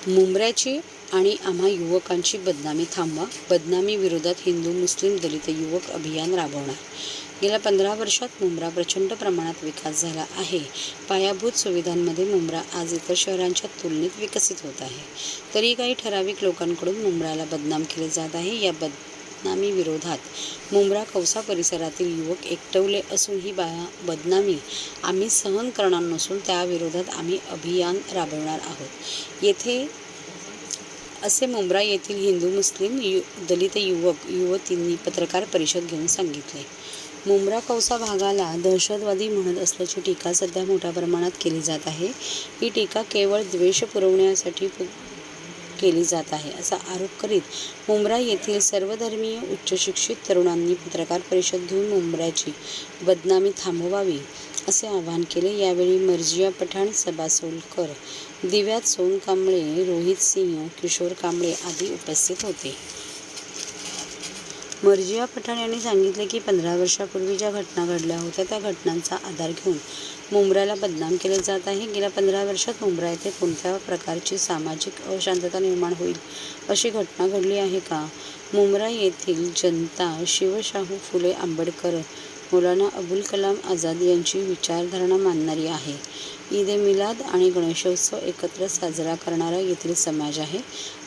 मुंब्र्याची आणि आम्हा युवकांची बदनामी थांबवा. बदनामी विरोधात हिंदू मुस्लिम दलित युवक अभियान राबवणार. गेल्या 15 वर्षात मुंब्रा प्रचंड प्रमाणात विकास झाला आहे. पायाभूत सुविधांमध्ये मुंब्रा आज इतर शहरांच्या तुलनेत विकसित होत आहे. तरी काही ठराविक लोकांकडून मुंब्राला बदनाम केले जात आहे. या बदनामी विरोधात मुंब्रा कौसा परिसरातील युवक एकवटले असून ही बदनामी आम्ही सहन करणार नसून त्याविरोधात आम्ही अभियान राबवणार आहोत. येथे असे मुंब्रा येथील हिंदू मुस्लिम दलित युवक युवतींनी पत्रकार परिषद घेऊन सांगितले. मुंब्रा कौसा भागाला दहशतवादी म्हणत असल्याची टीका सध्या मोठ्या प्रमाणात केली जात आहे. ही टीका केवळ द्वेष पुरवण्यासाठी केली जात आहे असा आरोप करीत मुंब्रा येथील सर्वधर्मीय उच्चशिक्षित तरुणांनी पत्रकार परिषद घेऊन मुंब्र्याची बदनामी थांबवावी असे आवाहन केले. यावेळी मर्जिया पठाण, सबा सोलकर, दिव्यात सोनकांबळे, रोहित सिंह, किशोर कांबळे आदी उपस्थित होते. मर्जिया पठाण यांनी सांगितले की 15 वर्षापूर्वी ज्या घटना घडल्या होत्या त्या घटनांचा आधार घेऊन मुंब्र्याला बदनाम केले जात आहे. गेल्या 15 वर्षात मुंब्रा येथे कोणत्या प्रकारची सामाजिक अशांतता निर्माण होईल अशी घटना घडली आहे का? मुंब्रा येथील जनता शिवशाहू फुले आंबेडकर, मौलाना अबुल कलाम आझाद यांची विचारधारणा मानणारी आहे. ईद ए मिलाद आणि गणेशोत्सव एकत्र साजरा करणारा येथील समाज आहे.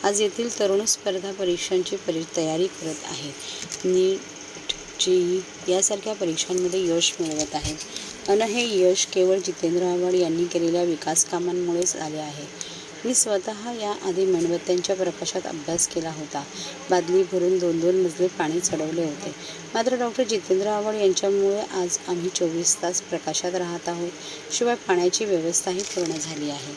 आज येथील तरुण स्पर्धा परीक्षांची तयारी करत आहेत. नीट, जी यासारख्या परीक्षांमध्ये यश मिळवत आहेत आणि हे यश केवळ जितेंद्र आव्हाड यांनी केलेल्या विकास कामांमुळेच आले आहे. मी स्वतः याआधी मेणबत्त्यांच्या प्रकाशात अभ्यास केला होता. बादली भरून 2-2 मजले पाणी चढवले होते. मात्र डॉक्टर जितेंद्र आव्हाड यांच्यामुळे आज आम्ही 24 तास प्रकाशात राहत आहोत. शिवाय पाण्याची व्यवस्थाही पूर्ण झाली आहे.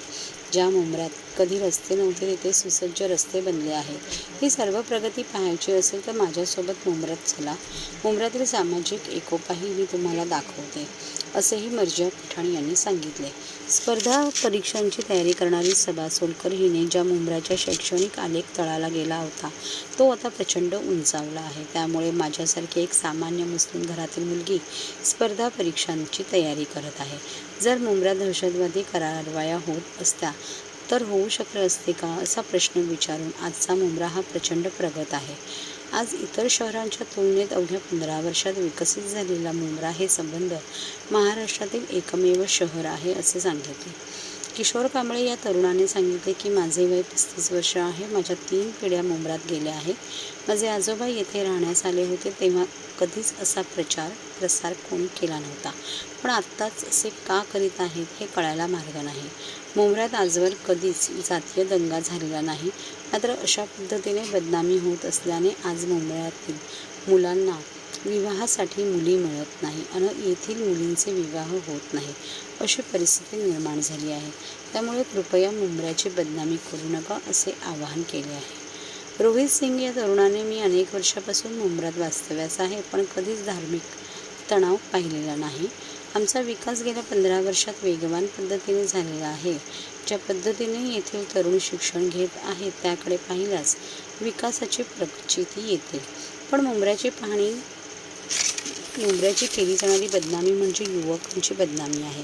ज्या मुंब्र्यात कधी रस्ते नव्हते तिथे सुसज्ज रस्ते बनले आहेत. ही सर्व प्रगती पाहायची असेल तर माझ्यासोबत मुंब्र्यात चला. मुंब्र्यातील सामाजिक एकोपाही मी तुम्हाला दाखवते असेही मर्जिया पठाण यांनी सांगितले. स्पर्धा परीक्षांची तयारी करणारी सबा सोलकर हिने ज्या मुंब्र्याच्या शैक्षणिक आलेख तळाला गेला होता तो आता प्रचंड उंचावला आहे. त्यामुळे माझ्यासारखी एक सामान्य मुस्लिम घरातील मुलगी स्पर्धा परीक्षांची तयारी करत आहे. जर मुंब्रा दहशतवादी कारवाया होत असत्या तर होऊ शकले असते का असा प्रश्न विचारून आजचा मुंब्रा हा प्रचंड प्रगत आहे. आज इतर शहरांच्या तुलनेत अवघ्या 15 वर्षात विकसित झालेला मुंब्रा हे संबंध महाराष्ट्रातील एकमेव शहर आहे असे सांगितले. किशोर कांबळे या तरुणाने सांगितले की माझे वय 35 वर्ष आहे. माझ्या 3 पिढ्या मुंब्र्यात गेल्या आहेत. माझे आजोबा येथे राहण्यास आले होते तेव्हा कधीच असा प्रसार कोणी केला नव्हता. पण आत्ताच असे का करीत आहेत हे कळायला मार्ग नाही. मुंब्र्यात आजवर कधीच जातीय दंगा झालेला नाही. मात्र अशा पद्धतीने बदनामी होत असल्याने आज मुंब्र्यातील मुलांना विवाहासाठी मुली मिळत नाही आणि येथील मुलींचे विवाह होत नाही अशी परिस्थिती निर्माण झाली आहे. त्यामुळे कृपया मुंब्र्याची बदनामी करू नका असे आवाहन केले आहे. रोहित सिंग या तरुणाने मी अनेक वर्षापासून मुंब्र्यात वास्तव्यास आहे पण कधीच धार्मिक तणाव पाहिलेला नाही. आमचा विकास गेल्या 15 वर्षात वेगवान पद्धतीने झालेला आहे. ज्या पद्धतीने येथील तरुण शिक्षण घेत आहेत त्याकडे पाहिल्यास विकासाची प्रचिती येते. पण मुंब्र्याची केली जाणारी बदनामी म्हणजे युवकांची बदनामी आहे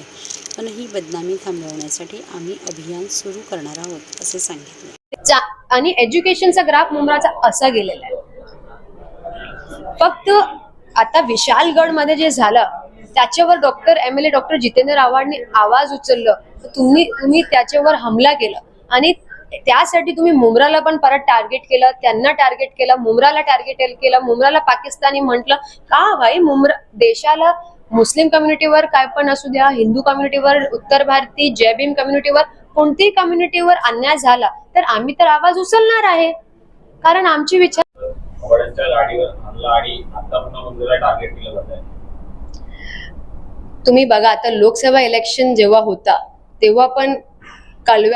आणि ही बदनामी थांबवण्यासाठी आम्ही अभियान सुरू करणार आहोत असे सांगितले. आणि एज्युकेशनचा ग्राफ मुंब्राचा असा गेलेला आहे. फक्त आता विशालगडमध्ये जे झालं त्याच्यावर MLA डॉक्टर जितेंद्र आव्हाडने आवाज उचललं तर तुम्ही त्याच्यावर हमला केला आणि त्यासाठी तुम्ही मुंब्राला पण परत टार्गेट केलं, त्यांना टार्गेट केलं, मुंब्राला टार्गेट केलं, मुंब्राला पाकिस्तानी म्हटलं. का भाई, मुंब्रा देशाला मुस्लिम कम्युनिटीवर काय पण असू द्या, हिंदू कम्युनिटीवर, उत्तर भारतीय जय भीम कम्युनिटीवर, कोणतीही कम्युनिटीवर अन्याय झाला तर आम्ही तर आवाज उचलणार आहे. कारण आमची विचार तुम्ही बघा आता लोकसभा इलेक्शन जेव्हा होता तेव्हा पण कालव्या